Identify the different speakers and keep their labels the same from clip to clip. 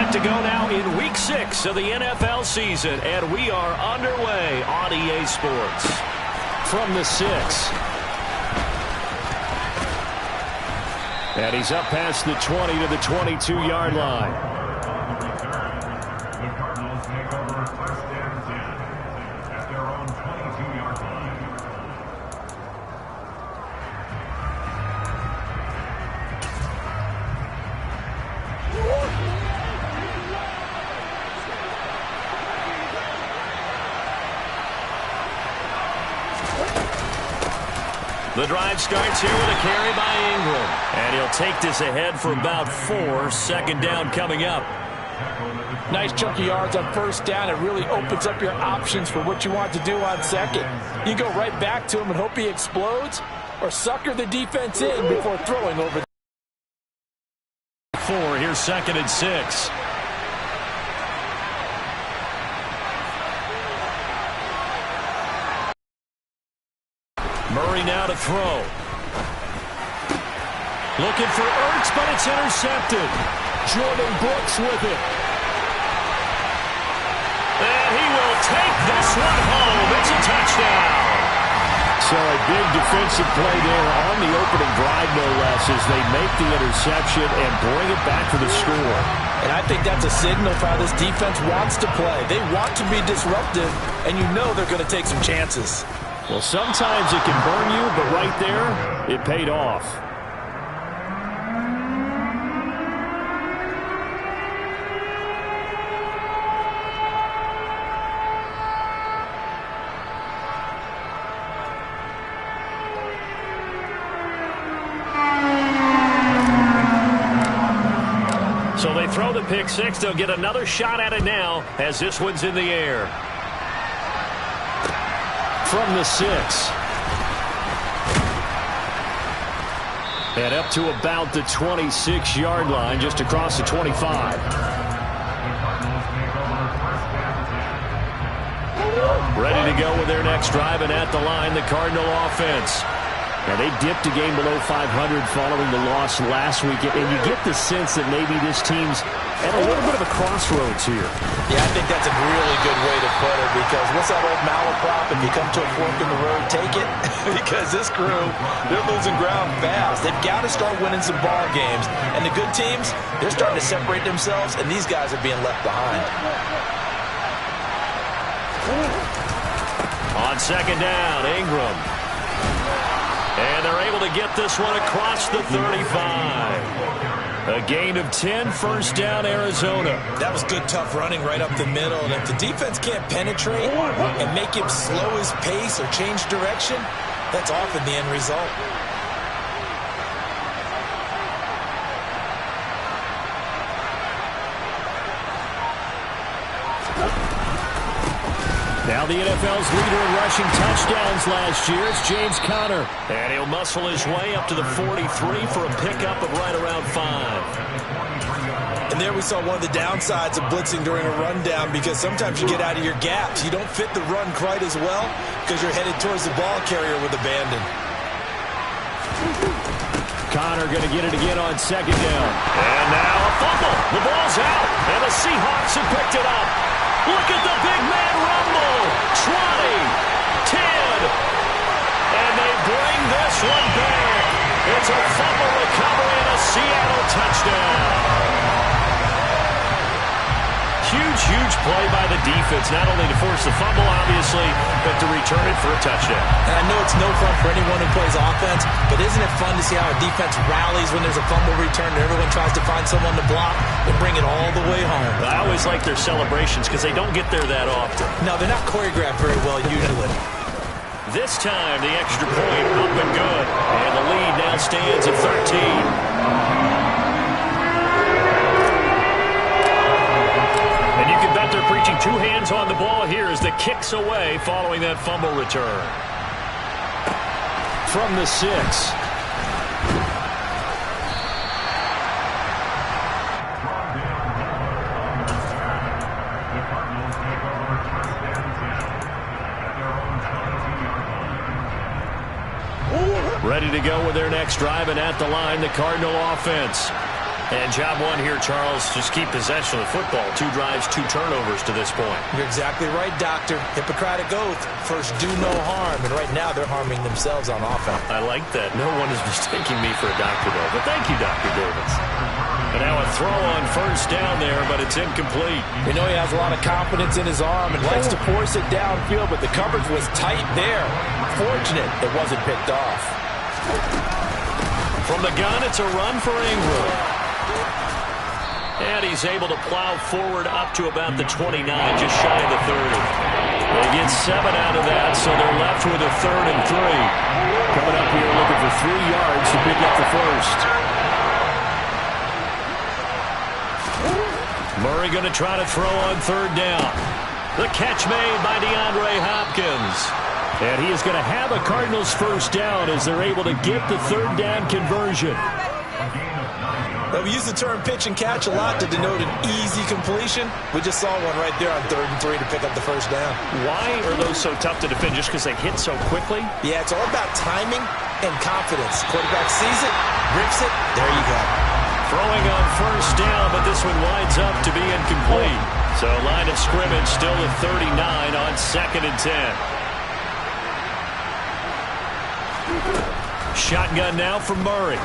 Speaker 1: Set to go now in Week 6 of the NFL season, and we are underway on EA Sports. From the 6. And he's up past the 20 to the 22-yard line.
Speaker 2: The Cardinals take over first and 10 at their own 22-yard line.
Speaker 1: The drive starts here with a carry by Ingram. And he'll take this ahead for about 4. Second down coming up.
Speaker 3: Nice chunky yards on first down. It really opens up your options for what you want to do on second. You go right back to him and hope he explodes, or sucker the defense in before throwing over.
Speaker 1: 4, here's 2nd and 6. Murray now to throw. Looking for Ertz, but it's intercepted. Jordan Brooks with it. And he will take this one home. It's a touchdown.
Speaker 4: So a big defensive play there on the opening drive, no less, as they make the interception and bring it back for the score.
Speaker 3: And I think that's a signal for how this defense wants to play. They want to be disruptive, and you know they're going to take some chances.
Speaker 4: Well, sometimes it can burn you, but right there, it paid off.
Speaker 1: So they throw the pick six. They'll get another shot at it now as this one's in the air.
Speaker 4: From the 6. And up to about the 26-yard line, just across the 25.
Speaker 1: Ready to go with their next drive, and at the line, the Cardinal offense.
Speaker 4: Now, they dipped a game below 500 following the loss last week, and you get the sense that maybe this team's at a little bit of a crossroads here.
Speaker 3: Yeah, I think that's a really good way to put it, because what's that old malaprop? If you come to a fork in the road, take it. Because this crew, they're losing ground fast. They've got to start winning some ball games. And the good teams, they're starting to separate themselves, and these guys are being left behind.
Speaker 1: On second down, Ingram. And they're able to get this one across the 35. A gain of 10, first down, Arizona.
Speaker 3: That was good, tough running right up the middle. And if the defense can't penetrate and make him slow his pace or change direction, that's often the end result.
Speaker 1: Now the NFL's leader in rushing touchdowns last year is James Conner. And he'll muscle his way up to the 43 for a pickup of right around 5.
Speaker 3: And there we saw one of the downsides of blitzing during a rundown, because sometimes you get out of your gaps. You don't fit the run quite as well because you're headed towards the ball carrier with abandon.
Speaker 1: Conner going to get it again on second down. And now a fumble. The ball's out, and the Seahawks have picked it up. Look at the big man rumble. 20, 10, and they bring this one back. It's a fumble recovery and a Seattle touchdown. Huge play by the defense, not only to force the fumble, obviously, but to return it for a touchdown.
Speaker 3: And I know it's no fun for anyone who plays offense, but isn't it fun to see how a defense rallies when there's a fumble return and everyone tries to find someone to block and bring it all the way home?
Speaker 1: I always like their celebrations because they don't get there that often.
Speaker 3: No, they're not choreographed very well usually.
Speaker 1: This time, the extra point up and good. And the lead now stands at 13. And you can bet they're preaching two hands on the ball here as the kick's away following that fumble return.
Speaker 4: From the 6.
Speaker 1: Ready to go with their next drive, and at the line, the Cardinal offense. And job one here, Charles, just keep possession of the football. 2 drives, 2 turnovers to this point.
Speaker 3: You're exactly right, Doctor. Hippocratic oath. First, do no harm. And right now, they're harming themselves on offense.
Speaker 1: I like that. No one is mistaking me for a doctor, though. But thank you, Dr. Davis. And now a throw on first down there, but it's incomplete.
Speaker 3: You know he has a lot of confidence in his arm and likes to force it downfield, but the coverage was tight there. Fortunate it wasn't picked off.
Speaker 1: From the gun, it's a run for Ingram. And he's able to plow forward up to about the 29, just shy of the 30. They get 7 out of that, so they're left with a 3rd and 3.
Speaker 4: Coming up here looking for 3 yards to pick up the first.
Speaker 1: Murray going to try to throw on 3rd down. The catch made by DeAndre Hopkins.
Speaker 4: And he is going to have a Cardinals first down as they're able to get the 3rd down conversion.
Speaker 3: We use the term pitch and catch a lot to denote an easy completion. We just saw one right there on 3rd and 3 to pick up the first down.
Speaker 1: Why are those so tough to defend? Just because they hit so quickly?
Speaker 3: Yeah, it's all about timing and confidence. Quarterback sees it, rips it, there you go.
Speaker 1: Throwing on first down, but this one winds up to be incomplete. So line of scrimmage still at 39 on 2nd and 10. Shotgun now from Murray.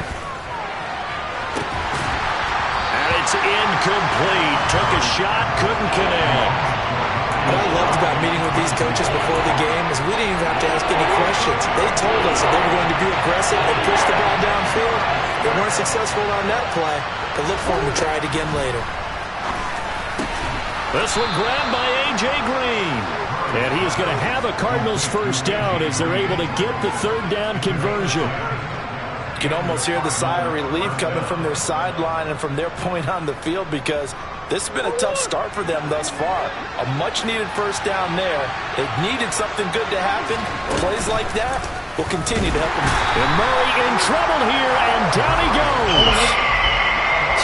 Speaker 1: And it's incomplete. Took a shot, couldn't connect.
Speaker 3: What I loved about meeting with these coaches before the game is we didn't even have to ask any questions. They told us that they were going to be aggressive and push the ball downfield. They weren't successful on that play, but look for them to try it again later.
Speaker 1: This one grabbed by A.J. Green.
Speaker 4: And he is going to have a Cardinals first down as they're able to get the 3rd down conversion.
Speaker 3: You can almost hear the sigh of relief coming from their sideline and from their point on the field because this has been a tough start for them thus far. A much-needed first down there. They've needed something good to happen. Plays like that will continue to help them.
Speaker 4: And Murray in trouble here, and down he goes.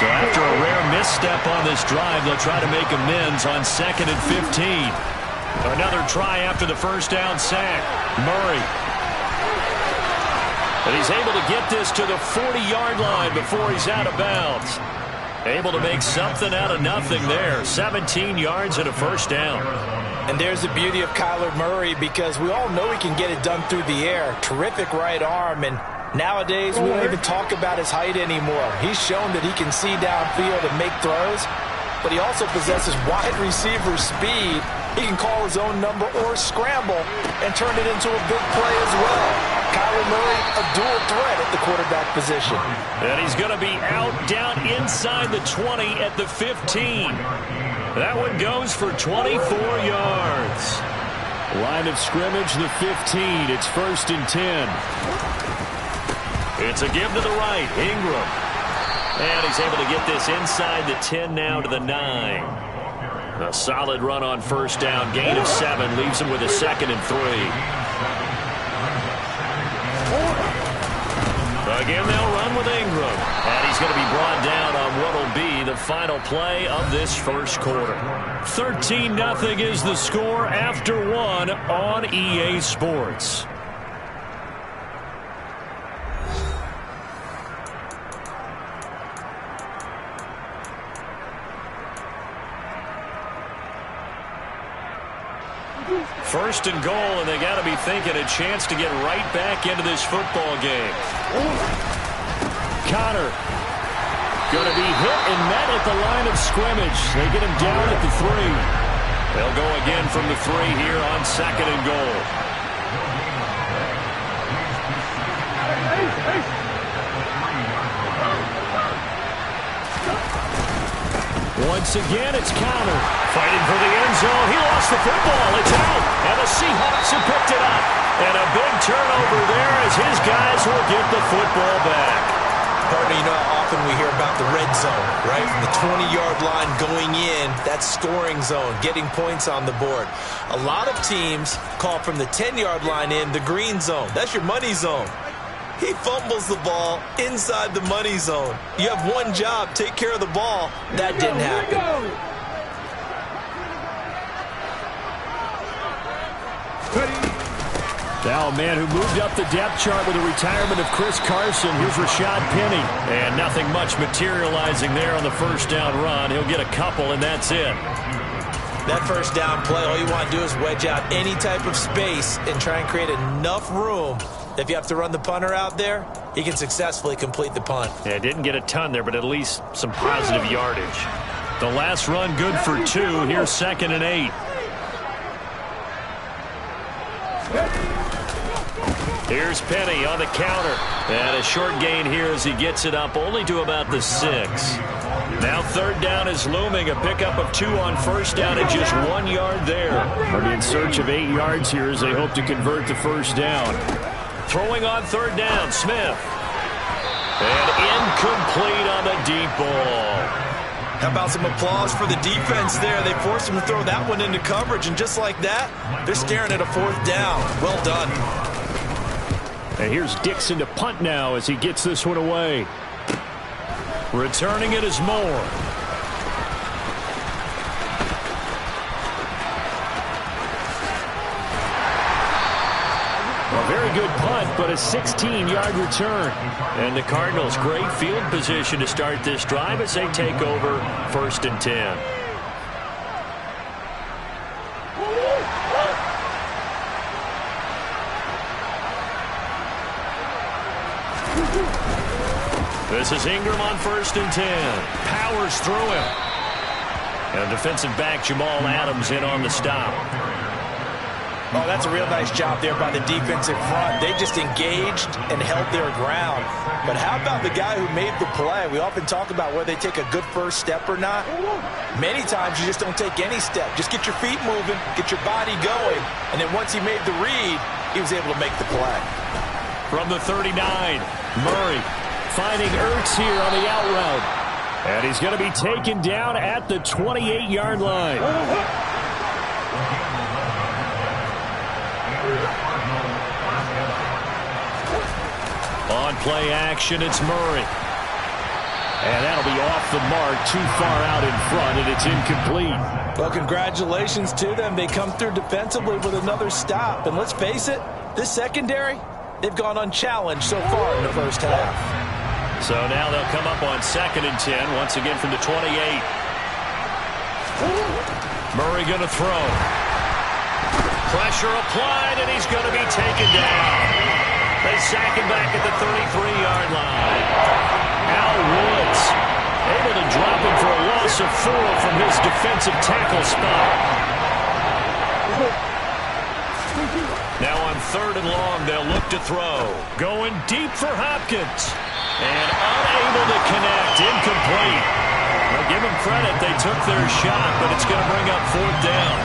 Speaker 1: So after a rare misstep on this drive, they'll try to make amends on 2nd and 15. Another try after the first down sack. Murray. And he's able to get this to the 40-yard line before he's out of bounds. Able to make something out of nothing there. 17 yards and a first down.
Speaker 3: And there's the beauty of Kyler Murray because we all know he can get it done through the air. Terrific right arm. And nowadays, we don't even talk about his height anymore. He's shown that he can see downfield and make throws. But he also possesses wide receiver speed. He can call his own number or scramble and turn it into a big play as well. Kyler Murray, a dual threat at the quarterback position.
Speaker 1: And he's going to be out down inside the 20 at the 15. That one goes for 24 yards.
Speaker 4: Line of scrimmage, the 15. It's 1st and 10.
Speaker 1: It's a give to the right. Ingram. And he's able to get this inside the 10 now to the 9. A solid run on first down. Gain of 7. Leaves him with a 2nd and 3. Again, they'll run with Ingram. And he's going to be brought down on what will be the final play of this first quarter. 13-0 is the score after 1 on EA Sports. First and goal, and they got to be thinking a chance to get right back into this football game.
Speaker 4: Connor going to be hit and met at the line of scrimmage. They get him down at the 3.
Speaker 1: They'll go again from the 3 here on 2nd and goal.
Speaker 4: Once again, it's Connor.
Speaker 1: Fighting for the end zone. He lost the football. It's out. And the Seahawks have picked it up. And a big turnover there as his guys will get the football back.
Speaker 3: Partner, you know how often we hear about the red zone, right? From the 20-yard line going in, that's scoring zone, getting points on the board. A lot of teams call from the 10-yard line in the green zone. That's your money zone. He fumbles the ball inside the money zone. You have one job, take care of the ball. That didn't happen.
Speaker 4: Now a man who moved up the depth chart with the retirement of Chris Carson. Here's Rashad Penny.
Speaker 1: And nothing much materializing there on the first down run. He'll get a couple, and that's it.
Speaker 3: That first down play, all you want to do is wedge out any type of space and try and create enough room. If you have to run the punter out there, he can successfully complete the punt.
Speaker 1: Yeah, didn't get a ton there, but at least some positive yardage. The last run good for 2. Here's 2nd and 8. Here's Penny on the counter. And a short gain here as he gets it up only to about the 6. Now 3rd down is looming. A pickup of 2 on first down and just 1 yard there.
Speaker 4: They'll be in search of 8 yards here as they hope to convert the first down.
Speaker 1: Throwing on 3rd down, Smith. And incomplete on the deep ball.
Speaker 3: How about some applause for the defense there? They forced him to throw that one into coverage, and just like that, they're staring at a 4th down. Well done.
Speaker 4: And here's Dixon to punt now as he gets this one away.
Speaker 1: Returning it is Moore.
Speaker 4: A very good punt, but a 16-yard return.
Speaker 1: And the Cardinals, great field position to start this drive as they take over 1st and 10. This is Ingram on 1st and 10. Powers through him. And defensive back Jamal Adams in on the stop.
Speaker 3: Oh, that's a real nice job there by the defensive front. They just engaged and held their ground. But how about the guy who made the play? We often talk about whether they take a good first step or not. Many times you just don't take any step. Just get your feet moving, get your body going. And then once he made the read, he was able to make the play.
Speaker 1: From the 39, Murray finding Ertz here on the out route.
Speaker 4: And he's going to be taken down at the 28-yard line.
Speaker 1: On play action, it's Murray.
Speaker 4: And that'll be off the mark, too far out in front, and it's incomplete.
Speaker 3: Well, congratulations to them. They come through defensively with another stop. And let's face it, this secondary, they've gone unchallenged so far in the first half.
Speaker 1: So now they'll come up on 2nd and 10, once again from the 28. Murray going to throw. Pressure applied, and he's going to be taken down. They sack him back at the 33-yard line. Al Woods able to drop him for a loss of 4 from his defensive tackle spot. Now on 3rd and long, they'll look to throw. Going deep for Hopkins. And unable to connect. Incomplete. Well, give them credit. They took their shot, but it's going to bring up 4th down.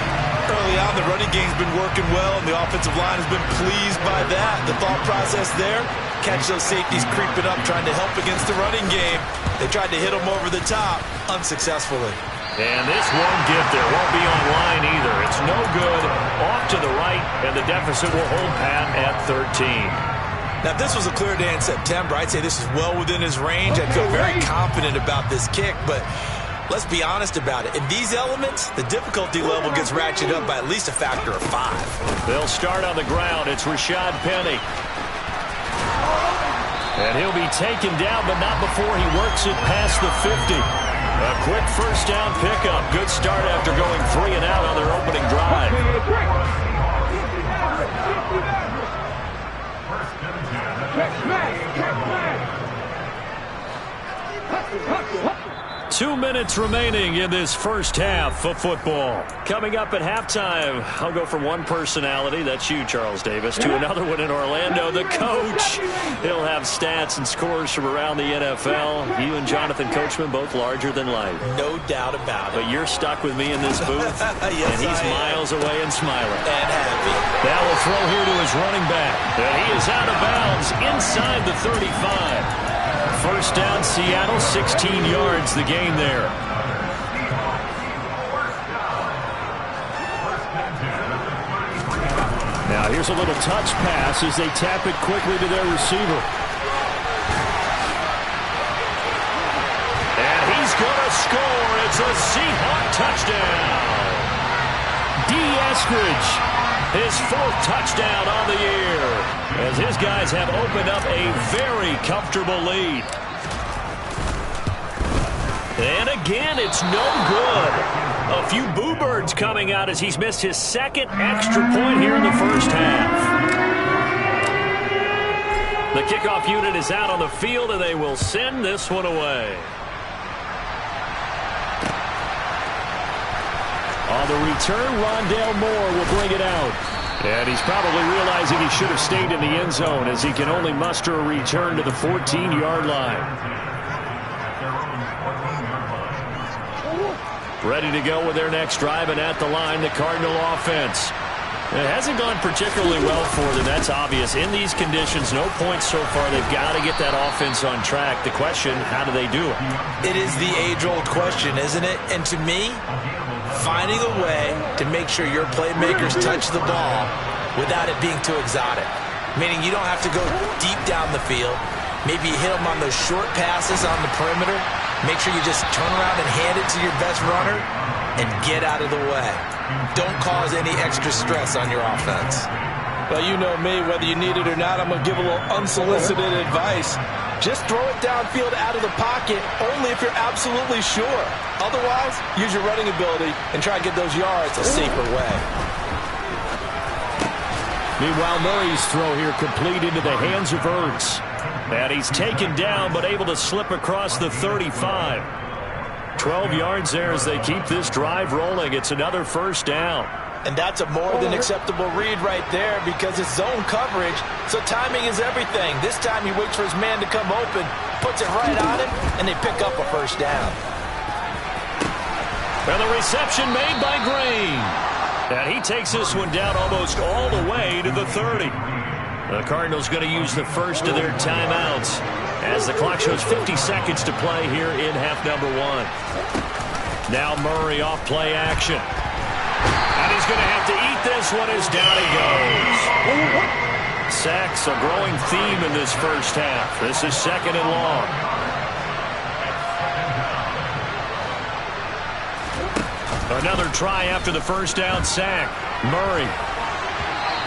Speaker 3: Early on, the running game's been working well, and the offensive line has been pleased by that. The thought process there, catch those safeties creeping up, trying to help against the running game. They tried to hit them over the top, unsuccessfully.
Speaker 1: And this won't get there. Won't be on line either. It's no good. Off to the right, and the deficit will hold pat at 13.
Speaker 3: Now, if this was a clear day in September, I'd say this is well within his range. I'd feel very confident about this kick, but let's be honest about it. In these elements, the difficulty level gets ratcheted up by at least a factor of 5.
Speaker 1: They'll start on the ground. It's Rashad Penny. And he'll be taken down, but not before he works it past the 50. A quick first down pickup. Good start after going 3 and out on their opening drive. 2 minutes remaining in this first half of football. Coming up at halftime, I'll go from one personality, that's you, Charles Davis, to another one in Orlando, the coach. He'll have stats and scores from around the NFL. You and Jonathan Coachman, both larger than life.
Speaker 3: No doubt about it.
Speaker 1: But you're stuck with me in this booth,
Speaker 3: Yes,
Speaker 1: and he's miles away and smiling.
Speaker 3: And happy.
Speaker 1: Now will throw here to his running back. And he is out of bounds inside the 35. First down, Seattle, 16 yards, the gain there.
Speaker 4: Now here's a little touch pass as they tap it quickly to their receiver.
Speaker 1: And he's going to score. It's a Seahawk touchdown.
Speaker 4: D. Eskridge
Speaker 1: His 4th touchdown on the year, as his guys have opened up a very comfortable lead. And again, it's no good. A few boo birds coming out as he's missed his 2nd extra point here in the first half. The kickoff unit is out on the field, and they will send this one away. On the return, Rondale Moore will bring it out. And he's probably realizing he should have stayed in the end zone as he can only muster a return to the 14-yard line. Ready to go with their next drive, and at the line, the Cardinal offense. It hasn't gone particularly well for them. That's obvious. In these conditions, no points so far. They've got to get that offense on track. The question, how do they do it?
Speaker 3: It is the age-old question, isn't it? And to me, finding a way to make sure your playmakers touch the ball without it being too exotic. Meaning you don't have to go deep down the field. Maybe you hit them on those short passes on the perimeter. Make sure you just turn around and hand it to your best runner and get out of the way. Don't cause any extra stress on your offense.
Speaker 5: Well, you know me, whether you need it or not, I'm going to give a little unsolicited advice. Just throw it downfield out of the pocket only if you're absolutely sure. Otherwise, use your running ability and try to get those yards a safer way.
Speaker 1: Meanwhile, Murray's throw here complete into the hands of Ertz. And he's taken down but able to slip across the 35. 12 yards there as they keep this drive rolling. It's another first down.
Speaker 3: And that's a more than acceptable read right there because it's zone coverage, so timing is everything. This time he waits for his man to come open, puts it right on him, and they pick up a first down.
Speaker 1: And the reception made by Green. And he takes this one down almost all the way to the 30. The Cardinals going to use the first of their timeouts as the clock shows 50 seconds to play here in half number 1. Now Murray off play action. And he's going to have to eat this one as down he goes. Sacks, a growing theme in this first half. This is 2nd and long. Another try after the first down sack. Murray.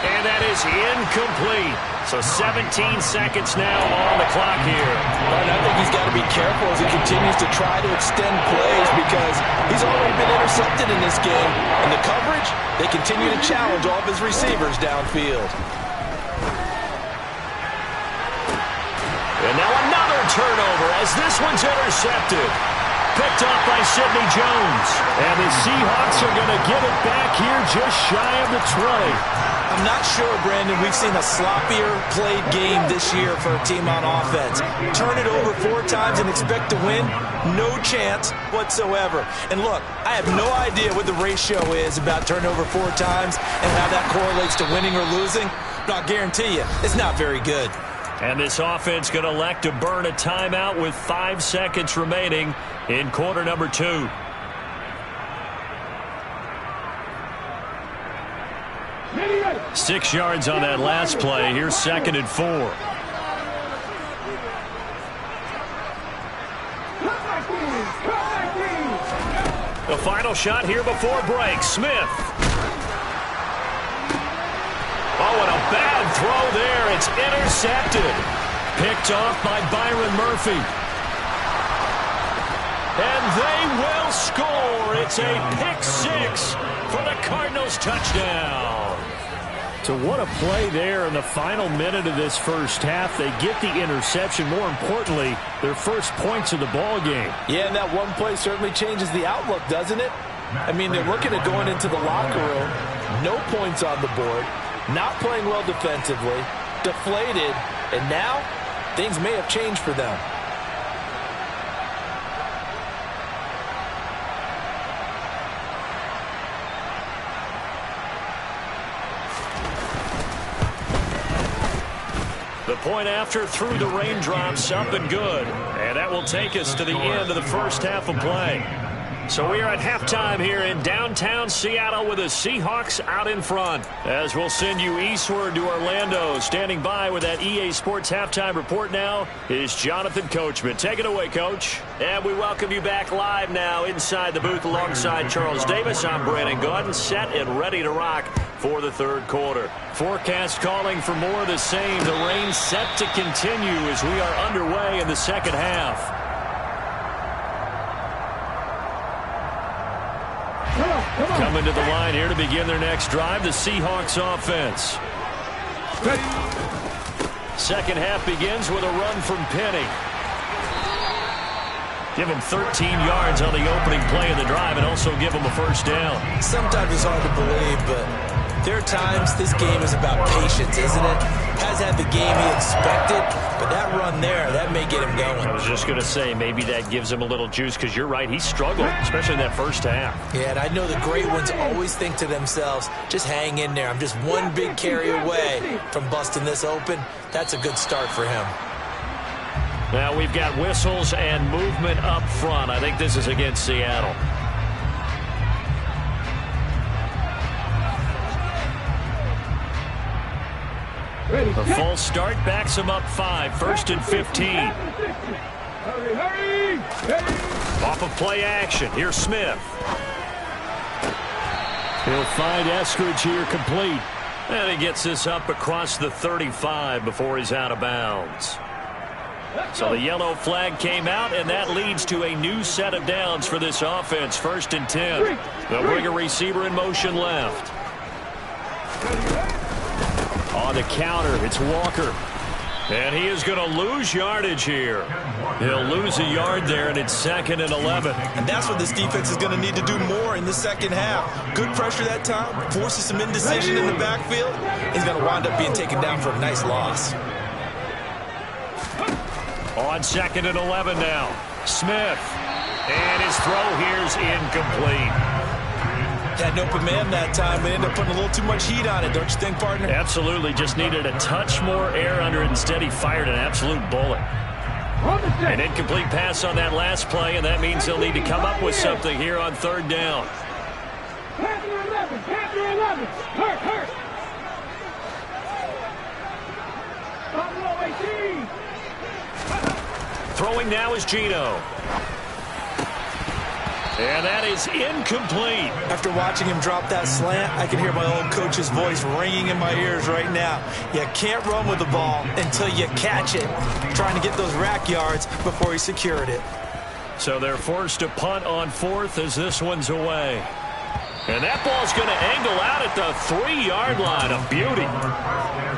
Speaker 1: And that is incomplete. So 17 seconds now on the clock here.
Speaker 5: And I think he's got to be careful as he continues to try to extend plays because he's already been intercepted in this game. And the coverage, they continue to challenge all of his receivers downfield.
Speaker 1: And now another turnover as this one's intercepted. Picked off by Sidney Jones. And the Seahawks are going to give it back here just shy of the 20.
Speaker 3: I'm not sure, Brandon, we've seen a sloppier played game this year for a team on offense. Turn it over 4 times and expect to win? No chance whatsoever. And look, I have no idea what the ratio is about turnover 4 times and how that correlates to winning or losing, but I'll guarantee you, it's not very good.
Speaker 1: And this offense going to elect to burn a timeout with 5 seconds remaining in quarter number 2. Six yards on that last play. Here's 2nd and 4. The final shot here before break. Smith. Oh, and a bad throw there. It's intercepted. Picked off by Byron Murphy. And they will score. It's a pick 6 for the Cardinals touchdown. So what a play there in the final minute of this first half. They get the interception. More importantly, their first points of the ball game.
Speaker 5: Yeah, and that one play certainly changes the outlook, doesn't it? I mean, they're looking at going into the locker room. No points on the board. Not playing well defensively. Deflated. And now, things may have changed for them.
Speaker 1: The point after through the raindrops, up and good. And that will take us to the end of the first half of play. So we are at halftime here in downtown Seattle with the Seahawks out in front. As we'll send you eastward to Orlando. Standing by with that EA Sports halftime report now is Jonathan Coachman. Take it away, Coach. And we welcome you back live now inside the booth alongside Charles Davis. I'm Brandon Gaudin, set and ready to rock for the third quarter. Forecast calling for more of the same. The rain set to continue as we are underway in the second half. Coming to the line here to begin their next drive, the Seahawks offense. Second half begins with a run from Penny. Give him 13 yards on the opening play of the drive and also give him a first down.
Speaker 5: Sometimes it's hard to believe, but there are times this game is about patience, isn't it? Has had the game he expected, but that run there, that may get him going.
Speaker 1: I was just going to say, maybe that gives him a little juice because you're right, he struggled, especially in that first half.
Speaker 5: Yeah, and I know the great ones always think to themselves, just hang in there. I'm just one big carry away from busting this open. That's a good start for him.
Speaker 1: Now we've got whistles and movement up front. I think this is against Seattle. A false start backs him up 5. First and 15. Off of play action. Here's Smith. He'll find Eskridge here complete. And he gets this up across the 35 before he's out of bounds. So the yellow flag came out, and that leads to a new set of downs for this offense. First and 10. They'll bring a receiver in motion left. On the counter, it's Walker. And he is going to lose yardage here. He'll lose a yard there, and it's 2nd and 11.
Speaker 5: And that's what this defense is going to need to do more in the second half. Good pressure that time, forces some indecision in the backfield. He's going to wind up being taken down for a nice loss.
Speaker 1: On 2nd and 11 now. Smith. And his throw here's incomplete.
Speaker 5: Had an open man that time, but ended up putting a little too much heat on it, don't you think, partner?
Speaker 1: Absolutely. Just needed a touch more air under it. Instead, he fired an absolute bullet. An incomplete pass on that last play, and that means they'll need to come up with something here on 3rd down. Throwing now is Gino. And that is incomplete.
Speaker 5: After watching him drop that slant, I can hear my old coach's voice ringing in my ears right now. You can't run with the ball until you catch it. Trying to get those rack yards before he secured it.
Speaker 1: So they're forced to punt on 4th as this one's away. And that ball's going to angle out at the 3-yard line. A beauty.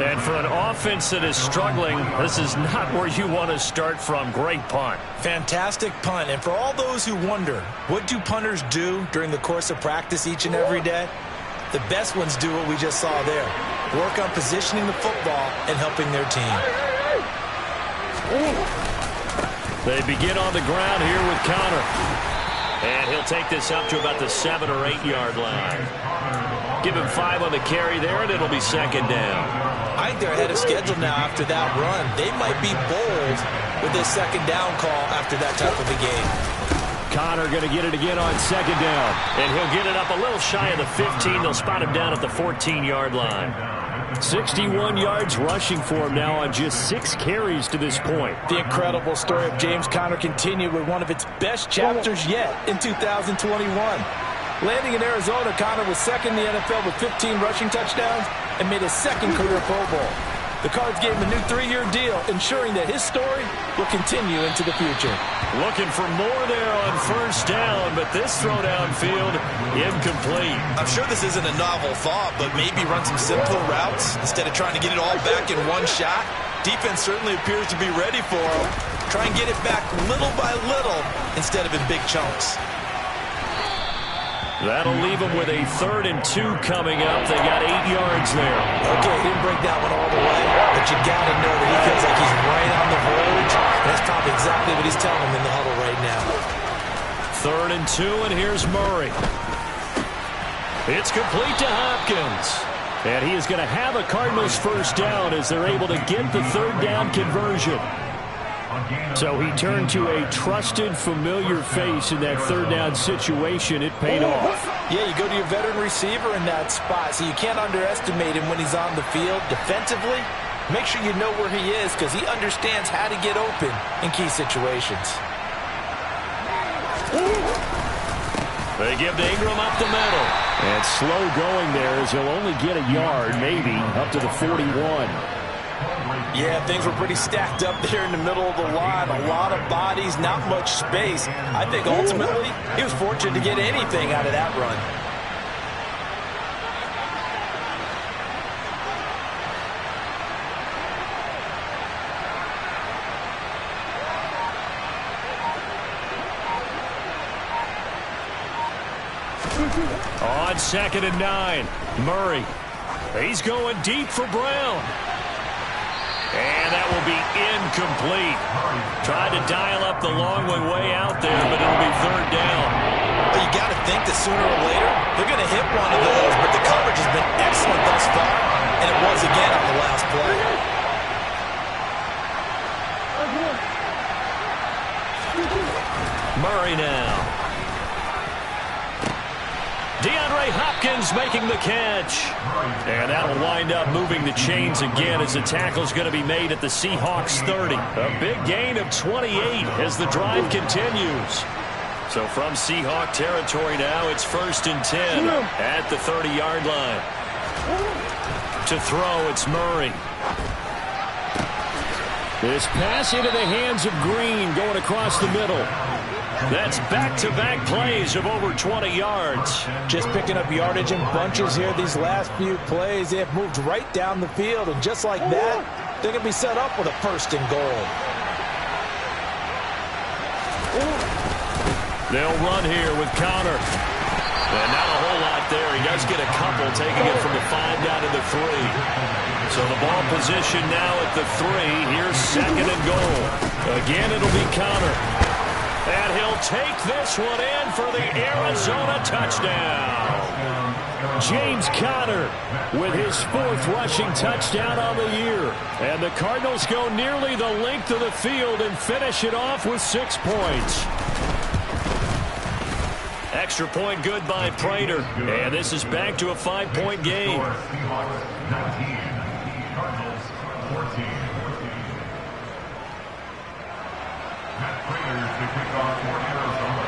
Speaker 1: And for an offense that is struggling, this is not where you want to start from. Great punt.
Speaker 5: Fantastic punt. And for all those who wonder, what do punters do during the course of practice each and every day? The best ones do what we just saw there. Work on positioning the football and helping their team.
Speaker 1: They begin on the ground here with Connor. And he'll take this up to about the 7 or 8 yard line. Give him 5 on the carry there, and it'll be 2nd down.
Speaker 5: I think they're ahead of schedule now after that run. They might be bold with this 2nd down call after that type of a game.
Speaker 1: Connor going to get it again on 2nd down. And he'll get it up a little shy of the 15. They'll spot him down at the 14-yard line. 61 yards rushing for him now on just 6 carries to this point.
Speaker 5: The incredible story of James Conner continued with one of its best chapters yet in 2021. Landing in Arizona, Conner was 2nd in the NFL with 15 rushing touchdowns and made his 2nd career Pro Bowl. The Cards gave him a new 3-year deal, ensuring that his story will continue into the future.
Speaker 1: Looking for more there on 1st down, but this throw downfield incomplete.
Speaker 5: I'm sure this isn't a novel thought, but maybe run some simpler routes instead of trying to get it all back in one shot. Defense certainly appears to be ready for him. Try and get it back little by little instead of in big chunks.
Speaker 1: That'll leave them with a 3rd and 2 coming up. They got 8 yards there.
Speaker 5: Okay, didn't break that one all the way, but you got to know that he feels like he's right on the verge. And that's probably exactly what he's telling him in the huddle right now.
Speaker 1: 3rd and 2, and here's Murray. It's complete to Hopkins. And he is going to have a Cardinals 1st down as they're able to get the 3rd down conversion. So he turned to a trusted, familiar face in that 3rd down situation. It paid off.
Speaker 5: Yeah, you go to your veteran receiver in that spot, so you can't underestimate him when he's on the field defensively. Make sure you know where he is because he understands how to get open in key situations.
Speaker 1: They give to Ingram up the middle.
Speaker 4: And slow going there as he'll only get a yard, maybe, up to the 41.
Speaker 5: Yeah, things were pretty stacked up there in the middle of the line. A lot of bodies, not much space. I think ultimately he was fortunate to get anything out of that run.
Speaker 1: On 2nd and 9, Murray. He's going deep for Brown. And that will be incomplete. Tried to dial up the long way out there, but it'll be 3rd down.
Speaker 5: Well, you got to think that sooner or later they're going to hit one of those, but the coverage has been excellent thus far, and it was again on the last play.
Speaker 1: Murray now. DeAndre Hopkins making the catch. And that'll wind up moving the chains again as the tackle's going to be made at the Seahawks 30. A big gain of 28 as the drive continues. So from Seahawk territory now, it's 1st and 10 at the 30-yard line. To throw, it's Murray.
Speaker 4: This pass into the hands of Green going across the middle.
Speaker 1: That's back-to-back plays of over 20 yards.
Speaker 5: Just picking up yardage in bunches here these last few plays. They have moved right down the field, and just like that, they're going to be set up with a 1st and goal.
Speaker 1: They'll run here with Connor. And not a whole lot there. He does get a couple, taking it from the 5 down to the 3. So the ball position now at the 3. Here's 2nd and goal. Again, it'll be Connor. And he'll take this one in for the Arizona touchdown.
Speaker 4: James Conner with his 4th rushing touchdown on the year. And the Cardinals go nearly the length of the field and finish it off with 6 points.
Speaker 1: Extra point good by Prater. And this is back to a 5-point game.
Speaker 2: Seahawks 19, Cardinals 14. Matt Prater to kick off for Arizona.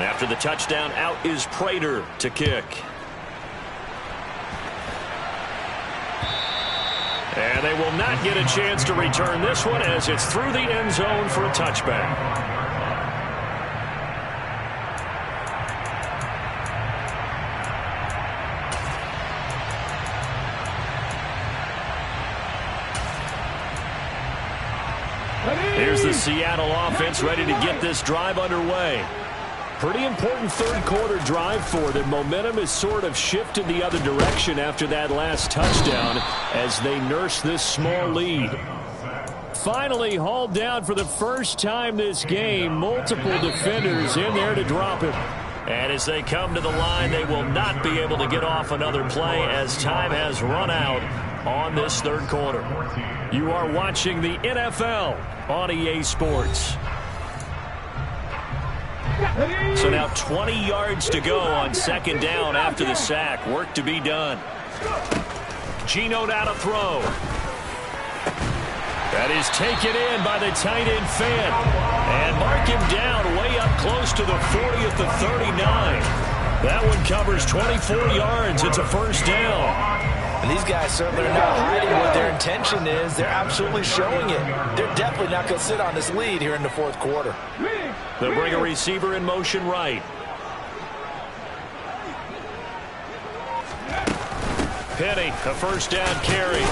Speaker 1: After the touchdown, out is Prater to kick. And they will not get a chance to return this one as it's through the end zone for a touchback. Here's the Seattle offense ready to get this drive underway.
Speaker 4: Pretty important 3rd quarter drive for them. Momentum has sort of shifted the other direction after that last touchdown as they nurse this small lead. Finally hauled down for the first time this game. Multiple defenders in there to drop him.
Speaker 1: And as they come to the line, they will not be able to get off another play as time has run out on this 3rd quarter. You are watching the NFL on EA Sports. So now 20 yards to go on 2nd down after the sack. Work to be done. Geno out to throw. That is taken in by the tight end Fant. And mark him down way up close to the 40 at the 39. That one covers 24 yards. It's a 1st down.
Speaker 5: And these guys certainly are not hiding what their intention is. They're absolutely showing it. They're definitely not going to sit on this lead here in the 4th quarter.
Speaker 1: They'll bring a receiver in motion right. Penny, a 1st down carry.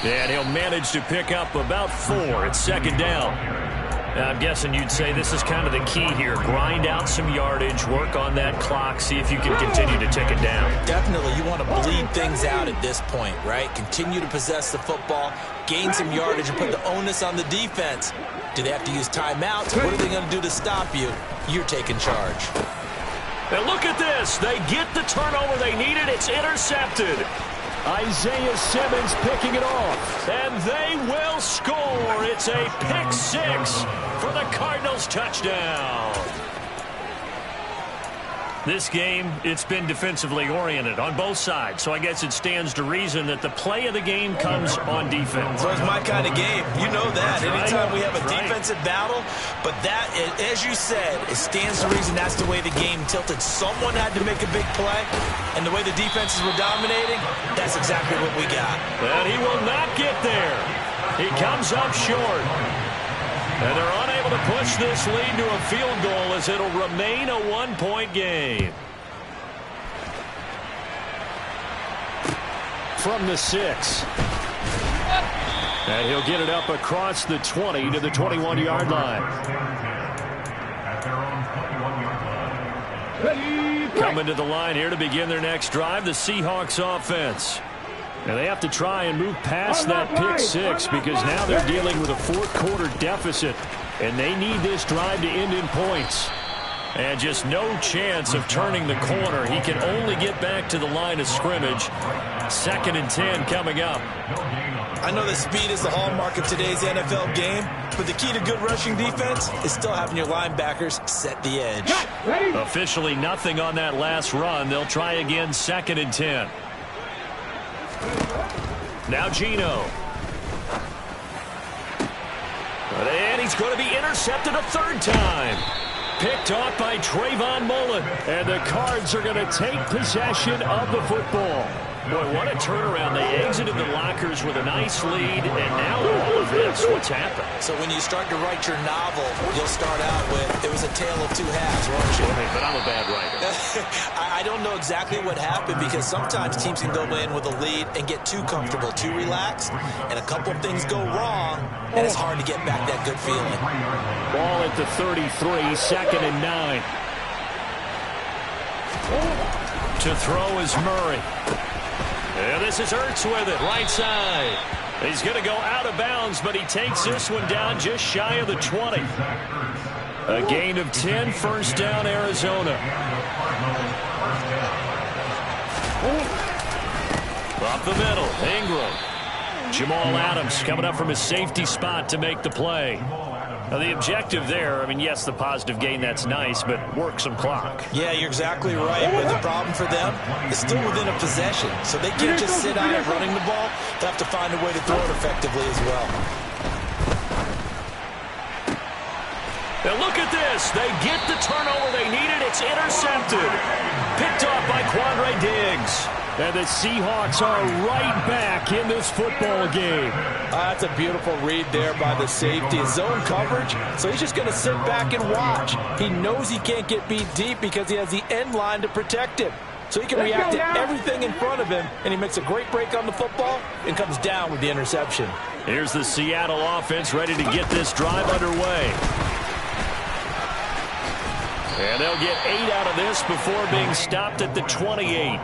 Speaker 1: And he'll manage to pick up about 4. It's 2nd down. Now, I'm guessing you'd say this is kind of the key here. Grind out some yardage, work on that clock, see if you can continue to tick it down.
Speaker 5: Definitely. You want to bleed things out at this point, right? Continue to possess the football, gain some yardage, and put the onus on the defense. Do they have to use timeouts? What are they going to do to stop you? You're taking charge.
Speaker 1: And look at this. They get the turnover they needed. It's intercepted.
Speaker 4: Isaiah Simmons picking it off.
Speaker 1: And they will score. It's a pick 6 for the Cardinals touchdown.
Speaker 4: This game, it's been defensively oriented on both sides, so I guess it stands to reason that the play of the game comes on defense.
Speaker 3: So it's my kind of game. You know that. Anytime we have a defensive battle, but that, as you said, it stands to reason that's the way the game tilted. Someone had to make a big play, and the way the defenses were dominating, that's exactly what we got.
Speaker 4: And he will not get there. He comes up short. And they're unable to push this lead to a field goal as it'll remain a one-point game. From the 6. And he'll get it up across the 20 to the 21-yard line. Coming to the line here to begin their next drive, the Seahawks offense. And they have to try and move past that pick 6 because now they're dealing with a fourth-quarter deficit, and they need this drive to end in points. And just no chance of turning the corner. He can only get back to the line of scrimmage. 2nd and 10 coming up.
Speaker 3: I know that speed is the hallmark of today's NFL game, but the key to good rushing defense is still having your linebackers set the edge.
Speaker 4: Officially nothing on that last run. They'll try again, 2nd and 10. Now Geno. And he's going to be intercepted a 3rd time. Picked off by Trayvon Mullen. And the Cards are going to take possession of the football. Boy, what a turnaround. They exited the lockers with a nice lead, and now all of this, what's happened?
Speaker 3: So when you start to write your novel, you'll start out with, it was a tale of two halves, won't you?
Speaker 4: Hey, but I'm a bad writer.
Speaker 3: I don't know exactly what happened because sometimes teams can go in with a lead and get too comfortable, too relaxed, and a couple of things go wrong, and it's hard to get back that good feeling.
Speaker 4: Ball at the 33, 2nd and 9. To throw is Murray. And this is Ertz with it, right side. He's going to go out of bounds, but he takes this one down just shy of the 20. A gain of 10, 1st down, Arizona. Up the middle, Ingram. Jamal Adams coming up from his safety spot to make the play. Now, the objective there, I mean, yes, the positive gain, that's nice, but work some clock.
Speaker 3: Yeah, you're exactly right, but the problem for them is still within a possession, so they can't just sit on it running the ball. They have to find a way to throw it effectively as well.
Speaker 4: Now look at this. They get the turnover they needed. It's intercepted. Picked off by Quandre Diggs. And the Seahawks are right back in this football game.
Speaker 5: That's a beautiful read there by the safety. Zone coverage, so he's just going to sit back and watch. He knows he can't get beat deep because he has the end line to protect him. So he can react to everything in front of him, and he makes a great break on the football and comes down with the interception.
Speaker 4: Here's the Seattle offense ready to get this drive underway. And they'll get 8 out of this before being stopped at the 28.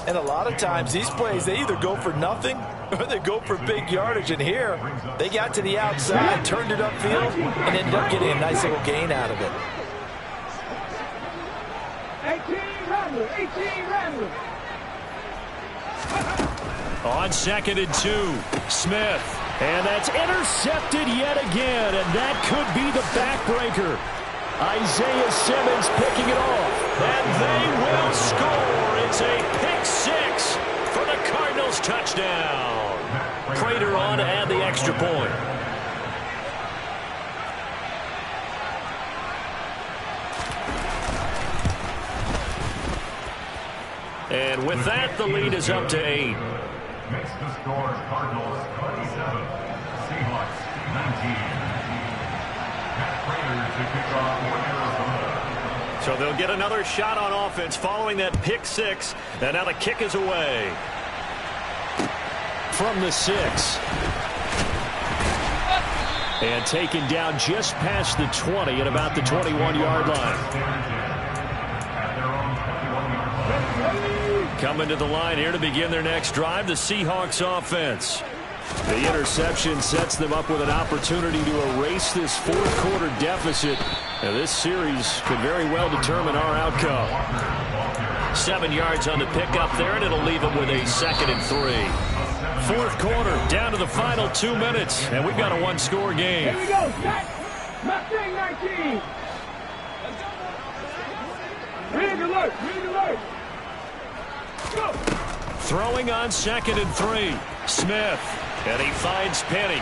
Speaker 5: And a lot of times these plays, they either go for nothing or they go for big yardage. And here, they got to the outside, turned it upfield, and ended up getting a nice little gain out of it.
Speaker 2: 18 Randall.
Speaker 4: On 2nd and 2, Smith. And that's intercepted yet again, and that could be the backbreaker. Isaiah Simmons picking it off. And they will score. It's a pick 6 for the Cardinals touchdown. Prater on to add the extra point. And with that, the lead is up to 8.
Speaker 2: Makes the score Cardinals 27, Seahawks 19.
Speaker 4: So they'll get another shot on offense following that pick 6. And now the kick is away. From the 6. And taken down just past the 20 at about the 21-yard line. Coming to the line here to begin their next drive, the Seahawks offense. The interception sets them up with an opportunity to erase this fourth-quarter deficit. Now, this series could very well determine our outcome. 7 yards on the pickup there, and it'll leave them with a 2nd and 3. Fourth quarter, down to the final 2 minutes, and we've got a one-score game.
Speaker 2: Here we go, set. Mustang 19.
Speaker 4: Throwing on 2nd and 3. Smith. And he finds Penny.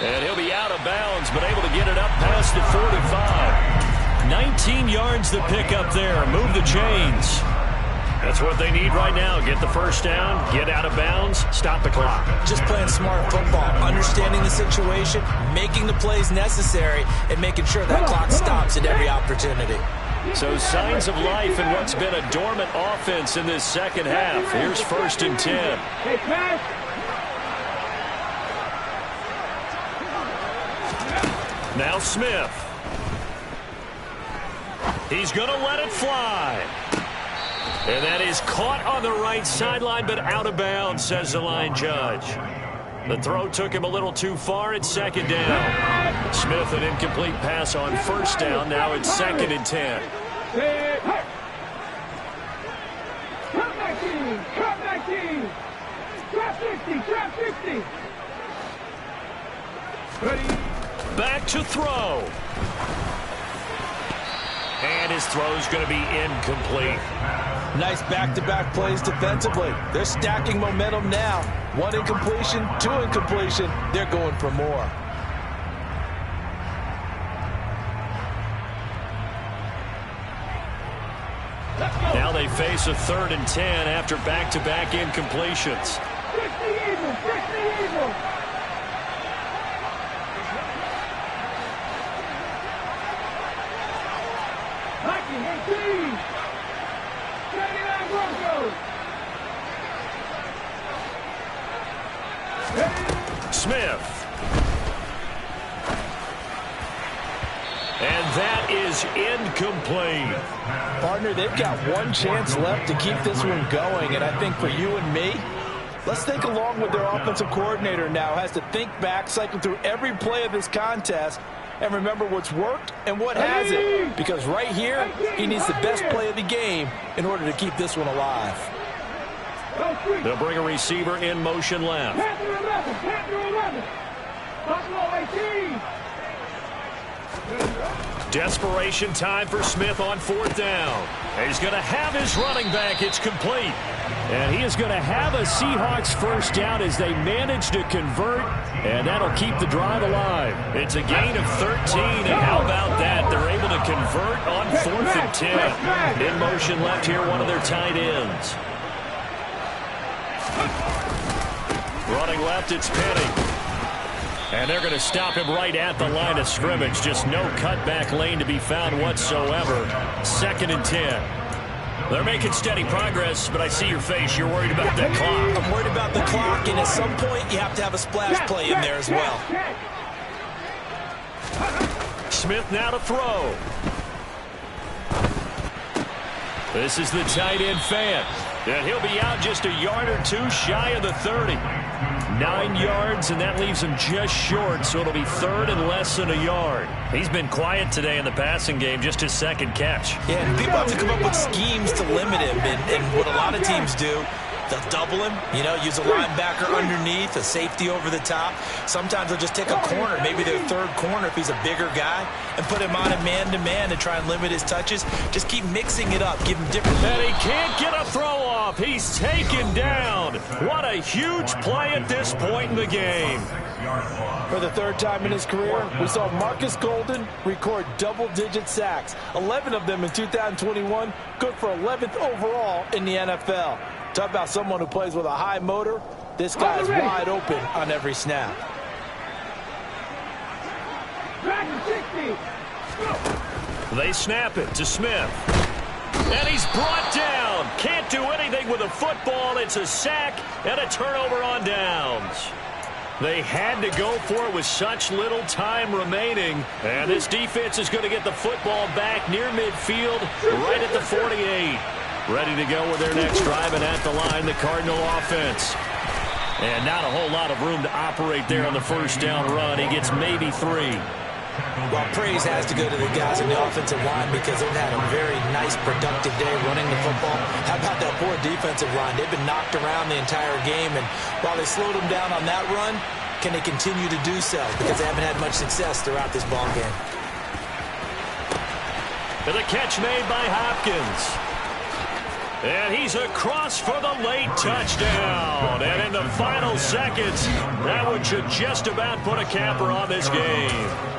Speaker 4: And he'll be out of bounds, but able to get it up past the 45. 19 yards to pick up there. Move the chains. That's what they need right now. Get the first down, get out of bounds, stop the clock.
Speaker 5: Just playing smart football, understanding the situation, making the plays necessary, and making sure that clock stops at every opportunity.
Speaker 4: So signs of life in what's been a dormant offense in this second half. Here's 1st and 10. Now Smith. He's going to let it fly. And that is caught on the right sideline, but out of bounds, says the line judge. The throw took him a little too far at 2nd down. Smith, an incomplete pass on 1st down. Now it's 2nd and 10. Back to throw. And his throw's going to be incomplete.
Speaker 5: Nice back-to-back plays defensively. They're stacking momentum now. 1 incompletion, 2 incompletion. They're going for more.
Speaker 4: Now they face a 3rd and 10 after back-to-back incompletions. Smith. And that is incomplete.
Speaker 5: Partner, they've got 1 chance left to keep this one going, and I think for you and me, let's think along with their offensive coordinator now. Has to think back, cycle through every play of this contest, and remember what's worked and what hasn't. Because right here, he needs the best play of the game in order to keep this one alive.
Speaker 4: They'll bring a receiver in motion left. Desperation time for Smith on 4th down. And he's going to have his running back. It's complete. And he is going to have a Seahawks first down as they manage to convert. And that'll keep the drive alive. It's a gain of 13. And how about that? They're able to convert on 4th and 10. In motion left here, one of their tight ends. Running left, it's Penny. And they're going to stop him right at the line of scrimmage. Just no cutback lane to be found whatsoever. 2nd and 10. They're making steady progress, but I see your face. You're worried about that clock.
Speaker 5: I'm worried about the clock, and at some point, you have to have a splash play in there as well.
Speaker 4: Smith now to throw. This is the tight end Fant. And he'll be out just a yard or two shy of the 30. 9 yards, and that leaves him just short, so it'll be 3rd and less than a yard. He's been quiet today in the passing game, just his 2nd catch.
Speaker 5: Yeah, and people have to come up with schemes to limit him, and what a lot of teams do, they'll double him, use a linebacker underneath, a safety over the top. Sometimes they'll just take a corner, maybe their 3rd corner if he's a bigger guy, and put him on a man-to-man and try and limit his touches. Just keep mixing it up, give him different...
Speaker 4: And he can't get a throw off. He's taken down. What a huge play at this point in the game.
Speaker 5: For the 3rd time in his career, we saw Marcus Golden record double-digit sacks. 11 of them in 2021, good for 11th overall in the NFL. Talk about someone who plays with a high motor. This guy is wide open on every snap.
Speaker 4: They snap it to Smith. And he's brought down. Can't do anything with a football. It's a sack and a turnover on downs. They had to go for it with such little time remaining. And this defense is going to get the football back near midfield, right at the 48. Ready to go with their next drive, and at the line, the Cardinal offense. And not a whole lot of room to operate there on the first down run. He gets maybe 3.
Speaker 5: Well, praise has to go to the guys in the offensive line because they've had a very nice, productive day running the football. How about that poor defensive line? They've been knocked around the entire game, and while they slowed them down on that run, can they continue to do so? Because they haven't had much success throughout this ball game.
Speaker 4: And the catch made by Hopkins. And he's across for the late touchdown. And in the final seconds, that one should just about put a capper on this game.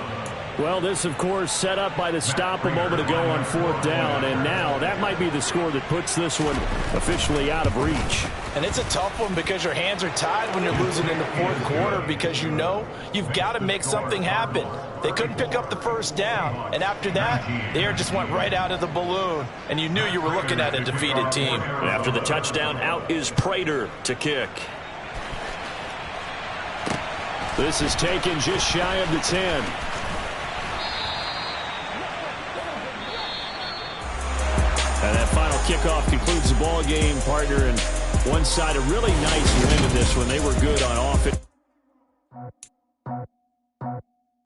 Speaker 4: Well, this, of course, set up by the stop a moment ago on 4th down. And now that might be the score that puts this one officially out of reach.
Speaker 5: And it's a tough one because your hands are tied when you're losing in the 4th quarter because you know you've got to make something happen. They couldn't pick up the first down. And after that, the air just went right out of the balloon. And you knew you were looking at a defeated team.
Speaker 4: After the touchdown, out is Prater to kick. This is taken just shy of the 10. And that final kickoff concludes the ball game, partner. And one side, a really nice win in this one. They were good on offense.